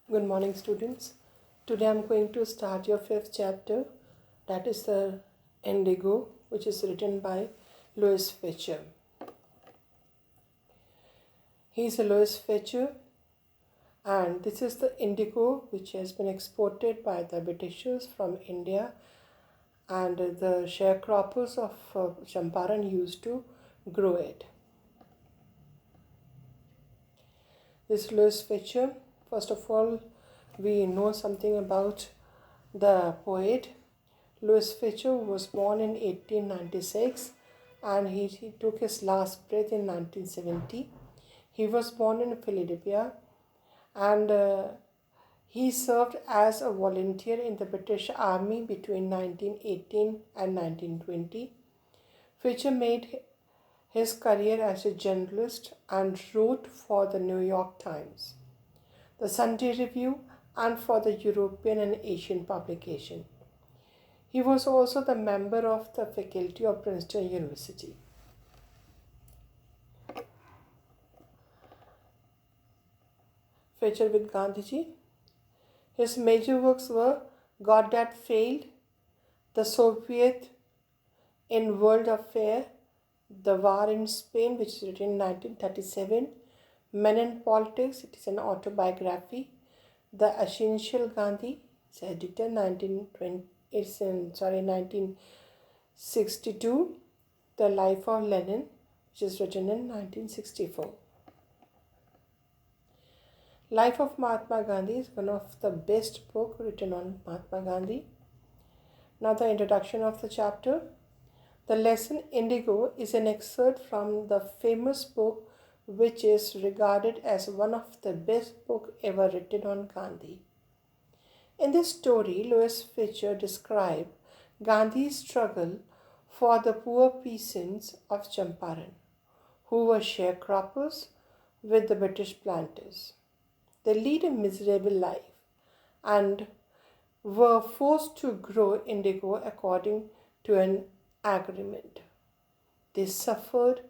Good morning, students. Today I'm going to start your fifth chapter, that is the Indigo, which is written by Louis Fletcher. He is a Louis Fletcher, and this is the indigo which has been exported by the Britishers from India, and the sharecroppers of Champaran used to grow it. This Louis Fletcher, first of all, we know something about the poet. Louis Fletcher was born in 1896 and he took his last breath in 1970. He was born in Philadelphia and he served as a volunteer in the British Army between 1918 and 1920. Fletcher made his career as a journalist and wrote for the New York Times, the Sunday Review, and for the European and Asian publication. He was also the member of the faculty of Princeton University. Fletcher with Gandhiji. His major works were God That Failed, The Soviet in World Affair, The War in Spain, which is written in 1937, Men and Politics, it is an autobiography, The Essential Gandhi, it's edited 1962, The Life of Lenin, which is written in 1964. Life of Mahatma Gandhi is one of the best books written on Mahatma Gandhi. Now the introduction of the chapter. The lesson Indigo is an excerpt from the famous book which is regarded as one of the best books ever written on Gandhi. In this story, Louis Fletcher described Gandhi's struggle for the poor peasants of Champaran, who were sharecroppers with the British planters. They lead a miserable life and were forced to grow indigo according to an agreement. They suffered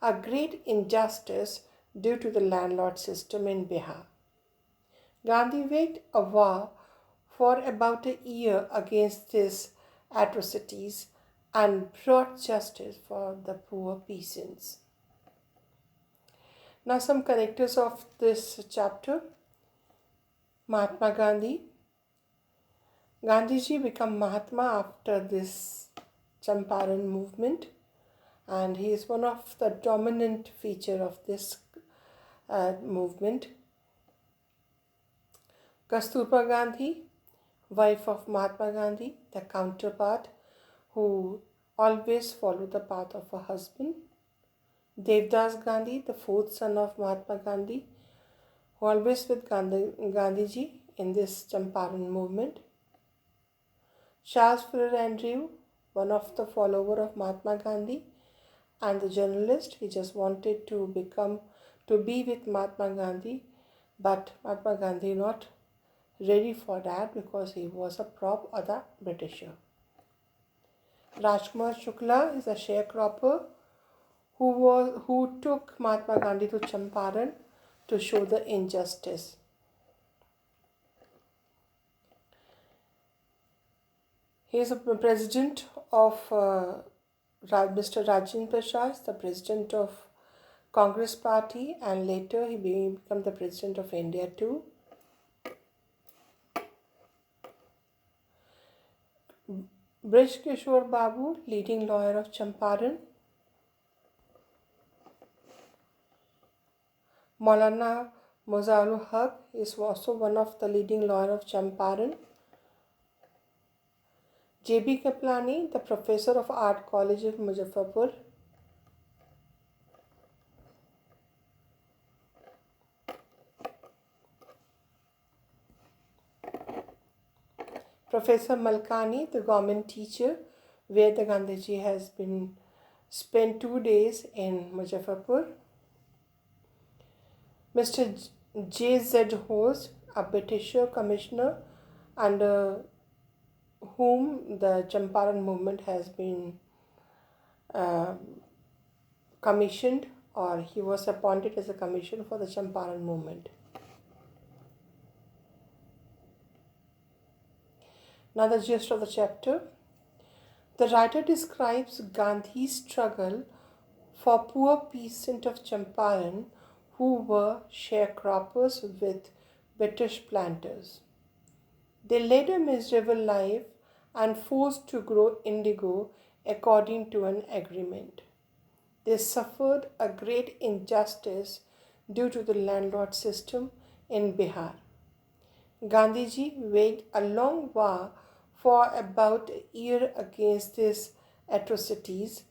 a great injustice due to the landlord system in Bihar. Gandhi waged a war for about a year against these atrocities and brought justice for the poor peasants. Now some characters of this chapter. Mahatma Gandhi. Gandhiji became Mahatma after this Champaran movement, and he is one of the dominant feature of this movement. Kasturba Gandhi, wife of Mahatma Gandhi, the counterpart who always followed the path of her husband. Devdas Gandhi, the fourth son of Mahatma Gandhi, who always with Gandhiji in this Champaran movement. Charles Fuller Andrew, one of the follower of Mahatma Gandhi and the journalist. He just wanted to be with Mahatma Gandhi, but Mahatma Gandhi not ready for that because he was a prop of the Britisher. Rajkumar Shukla is a sharecropper who took Mahatma Gandhi to Champaran to show the injustice. He is a president of Mr. Rajendra Prasad, the president of Congress Party, and later he became the president of India too. Brij Kishore Babu, leading lawyer of Champaran. Maulana Mozaul Haq is also one of the leading lawyers of Champaran. JB Keplani, the professor of Art College of Muzaffarpur. Professor Malkani, the government teacher, where the Gandhiji has been spent 2 days in Muzaffarpur. Mr. J.Z. Hose, a Britisher commissioner under whom the Champaran movement has been commissioned, or he was appointed as a commissioner for the Champaran movement. Now, the gist of the chapter. The writer describes Gandhi's struggle for poor peasants of Champaran who were sharecroppers with British planters. They led a miserable life and forced to grow indigo according to an agreement. They suffered a great injustice due to the landlord system in Bihar. Gandhiji waged a long war for about a year against these atrocities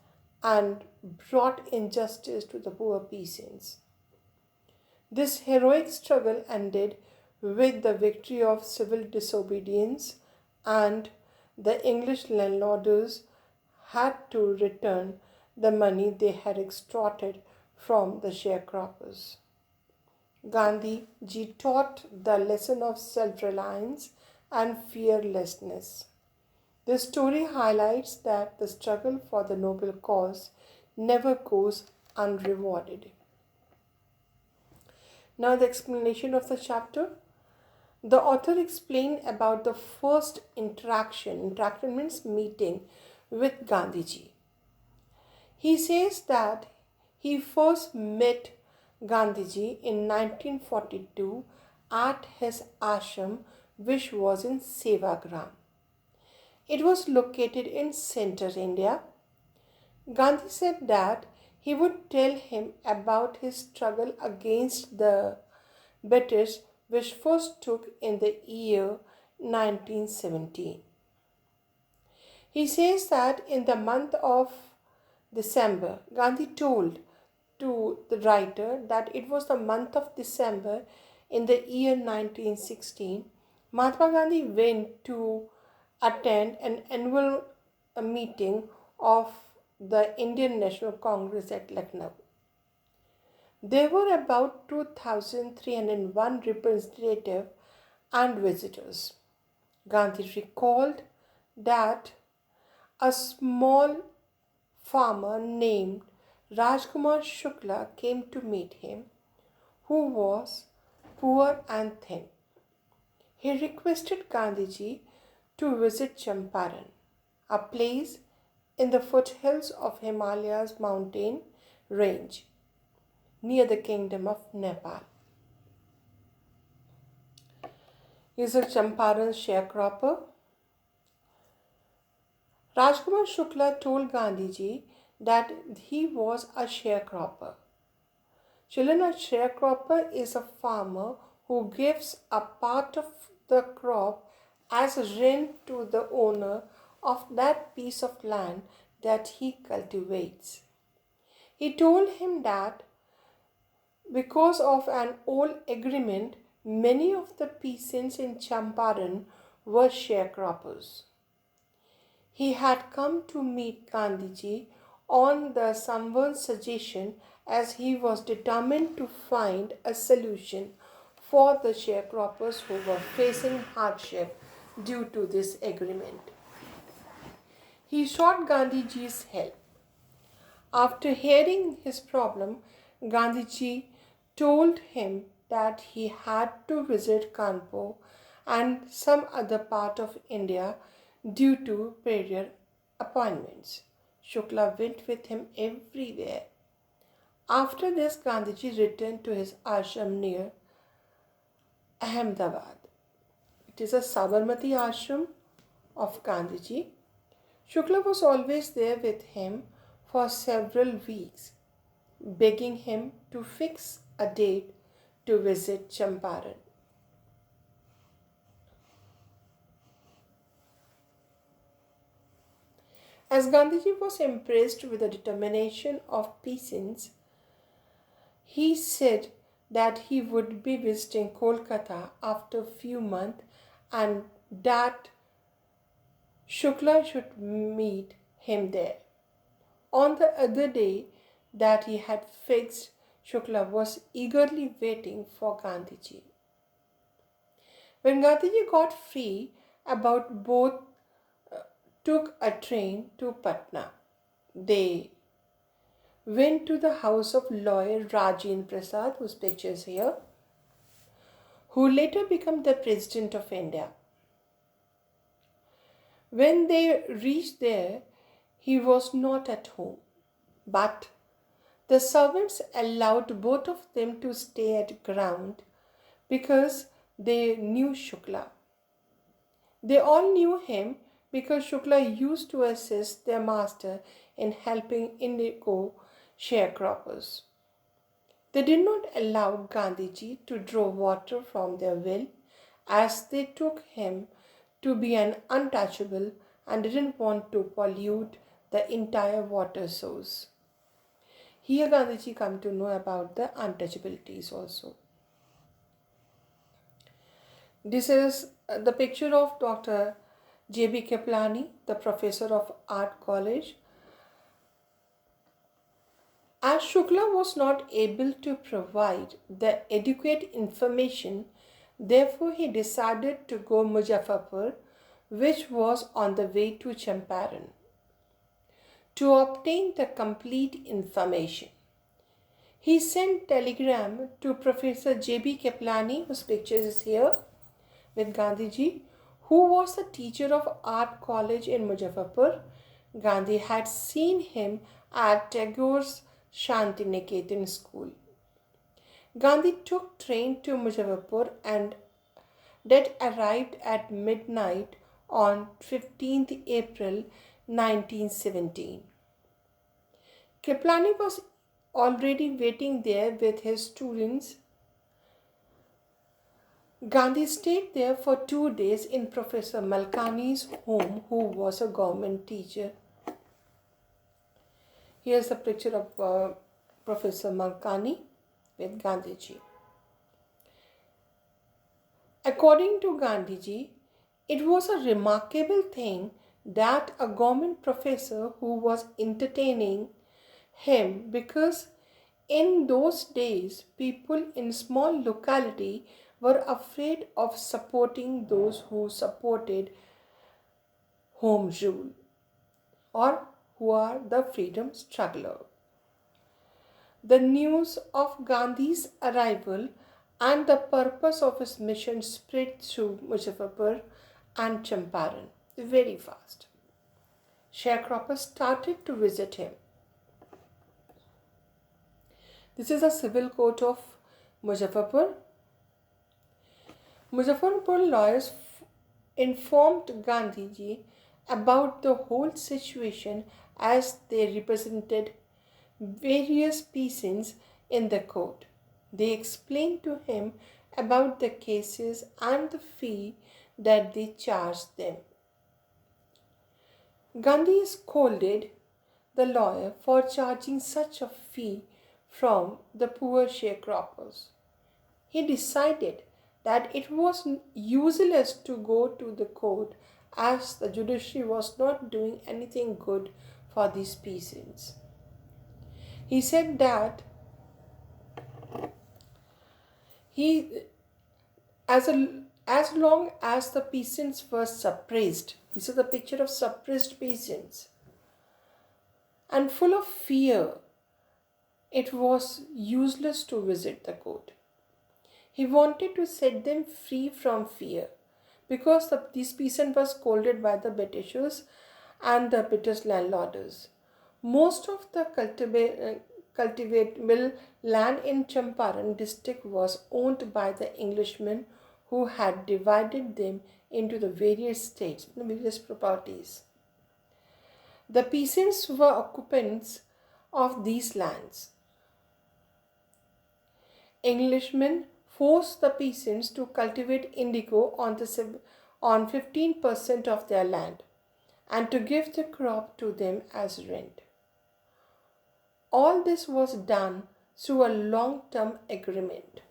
and brought injustice to the poor peasants. This heroic struggle ended with the victory of civil disobedience, and the English landlords had to return the money they had extorted from the sharecroppers. Gandhiji taught the lesson of self-reliance and fearlessness. This story highlights that the struggle for the noble cause never goes unrewarded. Now, the explanation of the chapter. The author explained about the first interaction. Interaction means meeting with Gandhiji. He says that he first met Gandhiji in 1942 at his ashram, which was in Sevagram. It was located in central India. Gandhi said that he would tell him about his struggle against the British, which first took in the year 1917. He says that in the month of December, Gandhi told to the writer that it was the month of December in the year 1916. Mahatma Gandhi went to attend an annual meeting of the Indian National Congress at Lucknow. There were about 2,301 representatives and visitors. Gandhi recalled that a small farmer named Rajkumar Shukla came to meet him, who was poor and thin. He requested Gandhiji to visit Champaran, a place in the foothills of Himalayas mountain range near the kingdom of Nepal. He is a Champaran sharecropper. Rajkumar Shukla told Gandhiji that he was a sharecropper. Children, a sharecropper is a farmer who gives a part of the crop as rent to the owner of that piece of land that he cultivates. He told him that because of an old agreement, many of the peasants in Champaran were sharecroppers. He had come to meet Gandhiji on the someone's suggestion, as he was determined to find a solution for the sharecroppers who were facing hardship due to this agreement. He sought Gandhiji's help. After hearing his problem, Gandhiji told him that he had to visit Kanpur and some other part of India due to prayer appointments. Shukla went with him everywhere. After this, Gandhiji returned to his ashram near Ahmedabad. It is a Sabarmati ashram of Gandhiji. Shukla was always there with him for several weeks, begging him to fix a date to visit Champaran. As Gandhiji was impressed with the determination of peasants, he said that he would be visiting Kolkata after a few months and that Shukla should meet him there. On the other day that he had fixed, Shukla was eagerly waiting for Gandhiji. When Gandhiji got free, about both took a train to Patna. They went to the house of lawyer Rajendra Prasad, whose picture is here, who later became the President of India. When they reached there, he was not at home, but the servants allowed both of them to stay at ground because they knew Shukla. They all knew him because Shukla used to assist their master in helping Indigo sharecroppers. They did not allow Gandhiji to draw water from their well as they took him to be an untouchable and didn't want to pollute the entire water source. Here Gandhiji come to know about the untouchabilities also. This is the picture of Dr. JB Keplani, the professor of art college. As Shukla was not able to provide the adequate information, therefore he decided to go Muzaffarpur, which was on the way to Champaran, to obtain the complete information. He sent telegram to Professor JB Keplani, whose picture is here with Gandhiji, who was the teacher of art college in Muzaffarpur. Gandhi had seen him at Tagore's Shantiniketan school. Gandhi took train to Muzaffarpur and that arrived at midnight on 15th April 1917. Keplani was already waiting there with his students. Gandhi stayed there for 2 days in Professor Malkani's home, who was a government teacher. Here's a picture of Professor Malkani with Gandhiji. According to Gandhiji, it was a remarkable thing that a government professor who was entertaining him, because in those days people in small locality were afraid of supporting those who supported home rule or who are the freedom struggler. The news of Gandhi's arrival and the purpose of his mission spread through Muzaffarpur and Champaran very fast. Sharecroppers started to visit him. This is a civil court of Muzaffarpur. Muzaffarpur lawyers informed Gandhiji about the whole situation as they represented various peasants in the court. They explained to him about the cases and the fee that they charged them. Gandhi scolded the lawyer for charging such a fee from the poor sharecroppers. He decided that it was useless to go to the court as the judiciary was not doing anything good for these peasants. He said that as long as the peasants were suppressed, this is a picture of suppressed peasants, and full of fear, it was useless to visit the court. He wanted to set them free from fear because these peasants were scolded by the Britishers and the British landlords. Most of the cultivable land in Champaran district was owned by the Englishmen who had divided them into the various states, the various properties. The peasants were occupants of these lands. Englishmen forced the peasants to cultivate indigo on 15% of their land and to give the crop to them as rent. All this was done through a long-term agreement.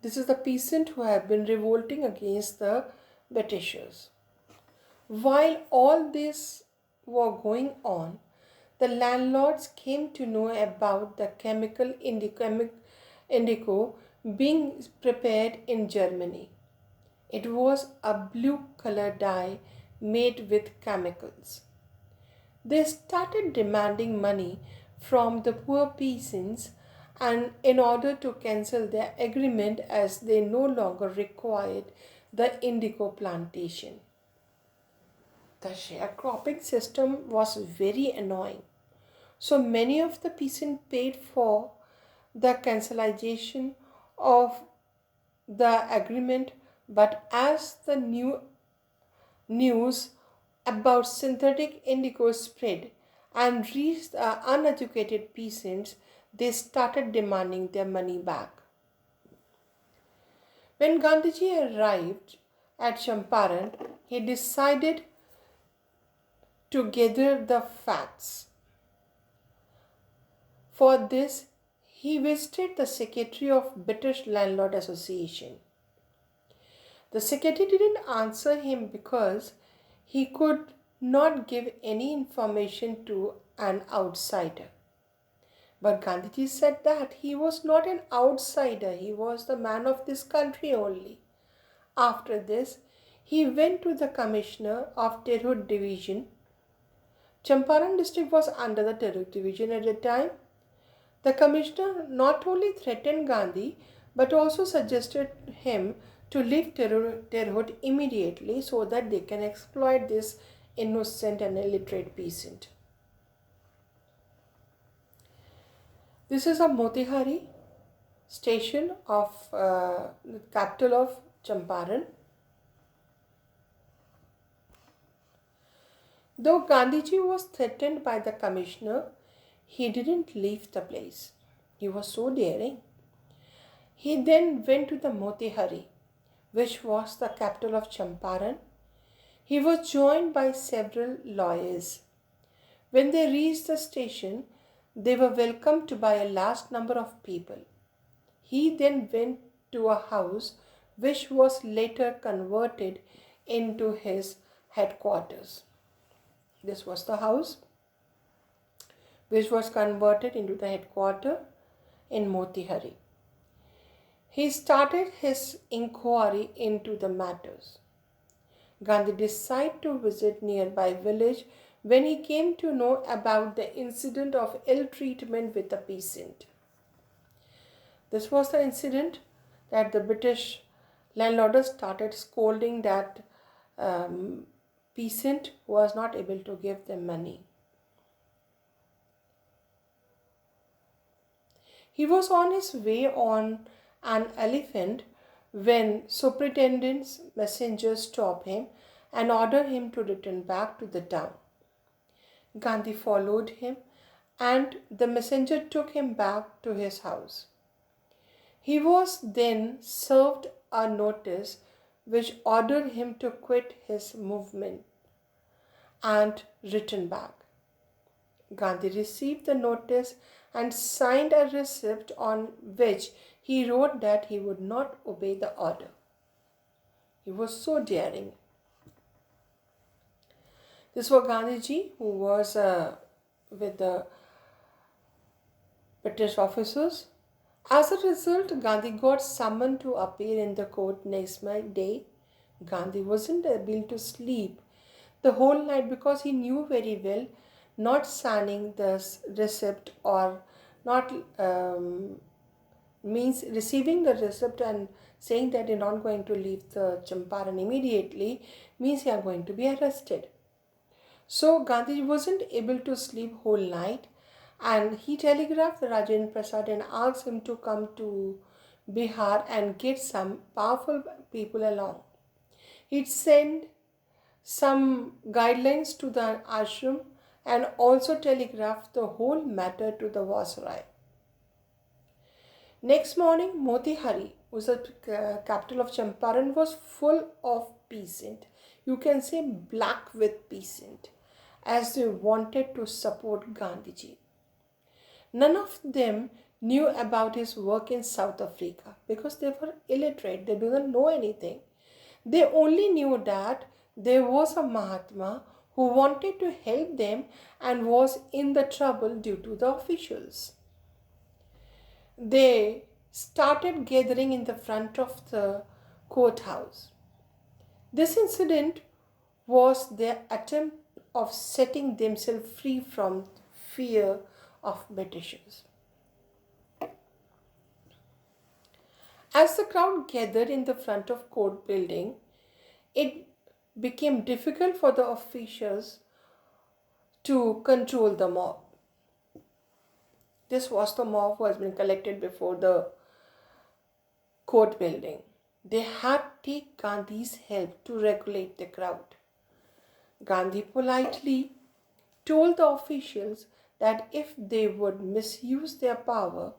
This is the peasant who have been revolting against the Britishers. While all this was going on, the landlords came to know about the chemical indigo being prepared in Germany. It was a blue color dye made with chemicals. They started demanding money from the poor peasants and in order to cancel their agreement as they no longer required the indigo plantation. The sharecropping system was very annoying. So many of the peasants paid for the cancellation of the agreement, but as the news about synthetic indigo spread and reached the uneducated peasants, they started demanding their money back. When Gandhiji arrived at Champaran, he decided to gather the facts. For this, he visited the secretary of British Landlord Association. The secretary didn't answer him because he could not give any information to an outsider. But Gandhiji said that he was not an outsider, he was the man of this country only. After this, he went to the commissioner of Tirhut division. Champaran district was under the Tirhut division at the time. The commissioner not only threatened Gandhi but also suggested him to leave Tirhut immediately so that they can exploit this innocent and illiterate peasant. This is a Motihari station of the capital of Champaran. Though Gandhiji was threatened by the commissioner, he didn't leave the place. He was so daring. He then went to the Motihari, which was the capital of Champaran. He was joined by several lawyers. When they reached the station, they were welcomed by a large number of people. He then went to a house which was later converted into his headquarters. This was the house which was converted into the headquarters in Motihari. He started his inquiry into the matters. Gandhi decided to visit nearby village when he came to know about the incident of ill treatment with a peasant. This was the incident that the British landlords started scolding that peasant was not able to give them money. He was on his way on an elephant when superintendent's messenger stopped him and ordered him to return back to the town. Gandhi followed him and the messenger took him back to his house. He was then served a notice which ordered him to quit his movement and return back. Gandhi received the notice and signed a receipt on which he wrote that he would not obey the order. He was so daring. This was Gandhiji, who was with the British officers. As a result, Gandhi got summoned to appear in the court next day. Gandhi wasn't able to sleep the whole night because he knew very well not signing this receipt or not means receiving the receipt and saying that you're not going to leave the Champaran immediately means you are going to be arrested. So Gandhi wasn't able to sleep whole night and he telegraphed Rajendra Prasad and asked him to come to Bihar and get some powerful people along. He'd send some guidelines to the ashram and also telegraphed the whole matter to the Viceroy. Next morning, Motihari, who was the capital of Champaran, was full of peasant. You can say black with peasant, as they wanted to support Gandhiji. None of them knew about his work in South Africa because they were illiterate. They didn't know anything. They only knew that there was a Mahatma who wanted to help them and was in the trouble due to the officials. They started gathering in the front of the courthouse. This incident was their attempt of setting themselves free from fear of Britishers. As the crowd gathered in the front of court building, it became difficult for the officials to control the mob. This was the mob who has been collected before the court building. They had to take Gandhi's help to regulate the crowd. Gandhi politely told the officials that if they would misuse their power,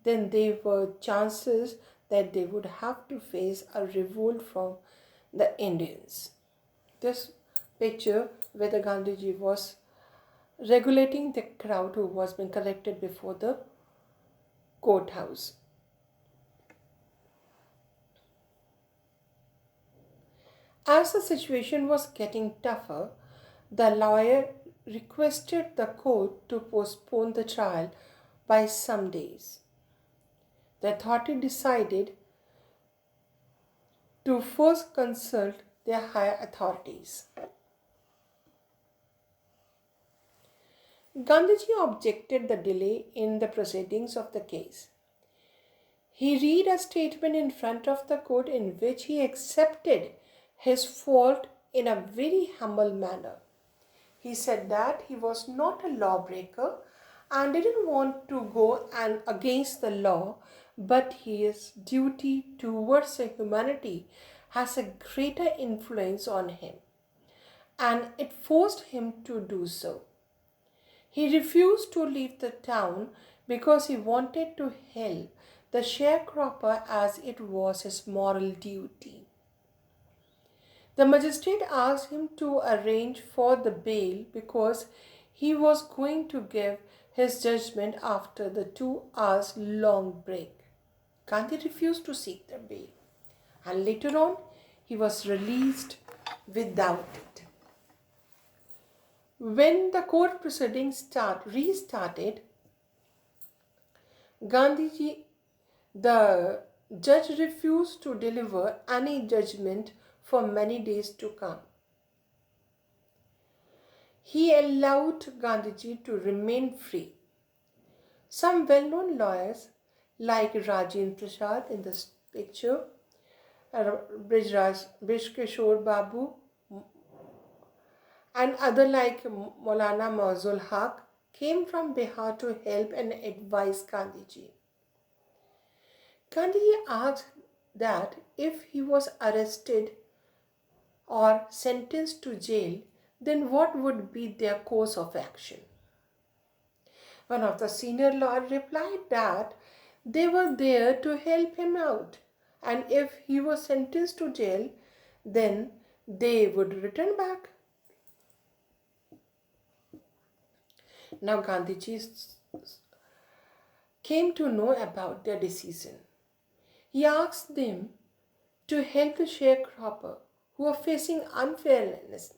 then there were chances that they would have to face a revolt from the Indians. This picture where the Gandhiji was regulating the crowd who was being collected before the courthouse. As the situation was getting tougher, the lawyer requested the court to postpone the trial by some days. The authority decided to first consult their higher authorities. Gandhiji objected the delay in the proceedings of the case. He read a statement in front of the court in which he accepted his fault in a very humble manner. He said that he was not a lawbreaker and didn't want to go against the law, but his duty towards humanity has a greater influence on him, and it forced him to do so. He refused to leave the town because he wanted to help the sharecropper as it was his moral duty. The magistrate asked him to arrange for the bail because he was going to give his judgment after the 2 hours long break. Gandhi refused to seek the bail, and later on he was released without it. When the court proceedings restarted, the judge refused to deliver any judgment for many days to come. He allowed Gandhiji to remain free. Some well-known lawyers like Rajendra Prasad in this picture, Brij Babu, and other like Maulana Mazul Haq came from Bihar to help and advise Gandhiji. Gandhiji asked that if he was arrested or sentenced to jail, then what would be their course of action? One of the senior lawyers replied that they were there to help him out, and if he was sentenced to jail, then they would return back. Now Gandhiji came to know about their decision. He asked them to help the sharecropper who were facing unfairness.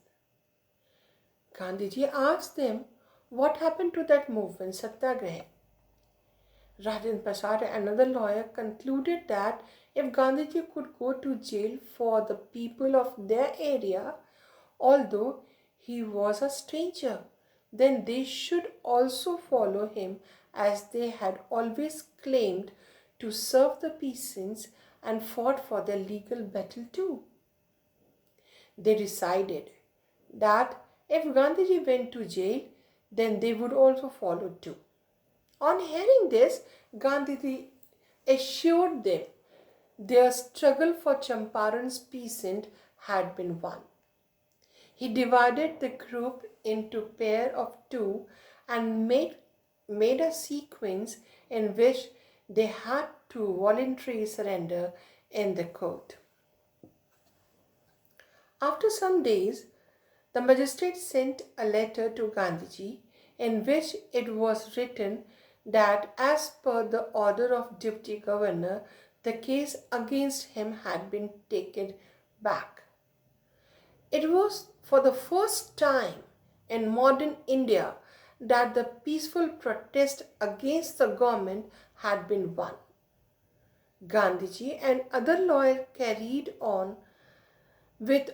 Gandhiji asked them what happened to that movement, Satyagraha. Rajendra Prasad, another lawyer, concluded that if Gandhiji could go to jail for the people of their area, although he was a stranger, then they should also follow him, as they had always claimed to serve the peasants and fought for their legal battle too. They decided that if Gandhiji went to jail, then they would also follow too. On hearing this, Gandhiji assured them their struggle for Champaran's peasant had been won. He divided the group into pair of 2 and made a sequence in which they had to voluntarily surrender in the court. After some days, the magistrate sent a letter to Gandhiji in which it was written that as per the order of Deputy Governor, the case against him had been taken back. It was for the first time in modern India that the peaceful protest against the government had been won. Gandhiji and other lawyers carried on with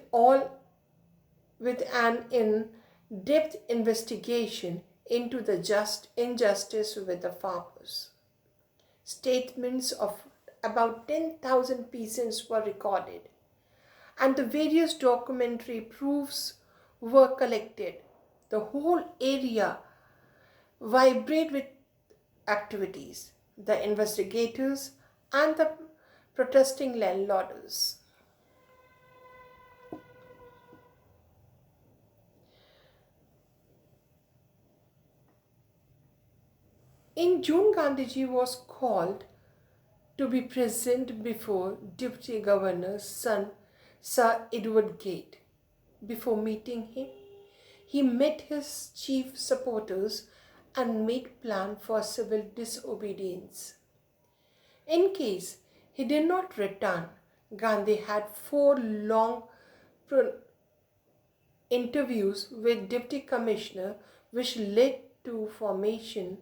an in-depth investigation into the injustice with the farmers. Statements of about 10,000 peasants were recorded, and the various documentary proofs were collected. The whole area vibrated with activities, the investigators and the protesting landlords. In June, Gandhiji was called to be present before Deputy Governor's son, Sir Edward Gate. Before meeting him, he met his chief supporters and made plan for civil disobedience. In case he did not return, Gandhi had 4 long interviews with Deputy Commissioner, which led to formation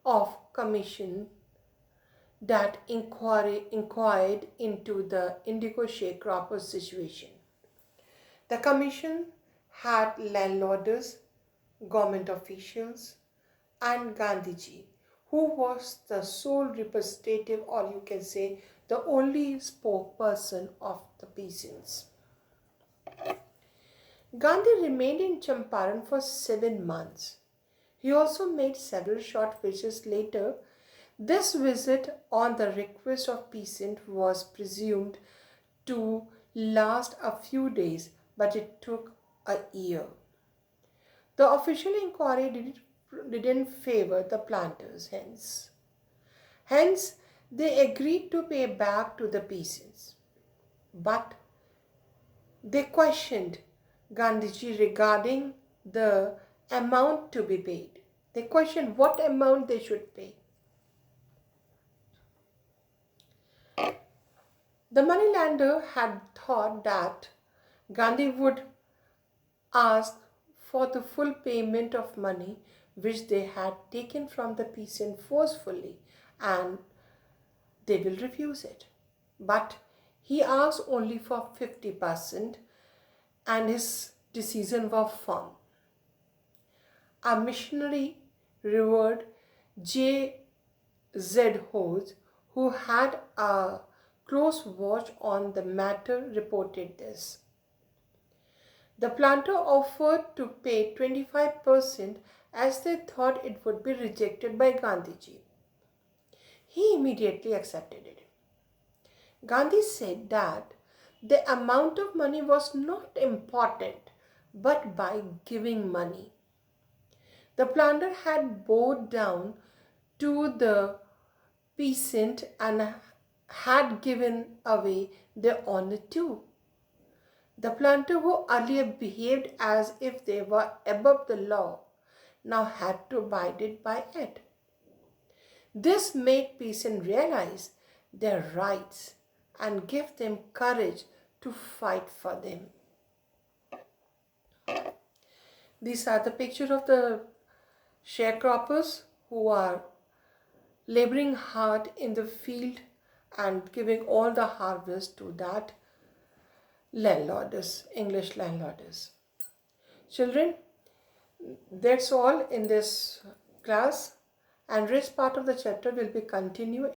of commission that inquired into the Indigo sharecropper situation. The commission had landlords, government officials, and Gandhiji, who was the sole representative, or you can say the only spokesperson of the peasants. Gandhi remained in Champaran for 7 months. He also made several short visits later. This visit, on the request of peasant, was presumed to last a few days, but it took a year. The official inquiry didn't favor the planters, hence they agreed to pay back to the peasants. But they questioned Gandhiji regarding the amount to be paid. They questioned what amount they should pay. The moneylender had thought that Gandhi would ask for the full payment of money which they had taken from the peasant forcefully, and they will refuse it. But he asked only for 50%, and his decision was firm. A Missionary Reward, J.Z. Hose, who had a close watch on the matter, reported this. The planter offered to pay 25% as they thought it would be rejected by Gandhiji. He immediately accepted it. Gandhi said that the amount of money was not important, but by giving money. The planter had bowed down to the peasant and had given away their honor too. The planter, who earlier behaved as if they were above the law, now had to abide by it. This made peasants realize their rights and give them courage to fight for them. These are the pictures of the sharecroppers who are laboring hard in the field and giving all the harvest to that landlords, English landlords. Children, that's all in this class, and rest part of the chapter will be continued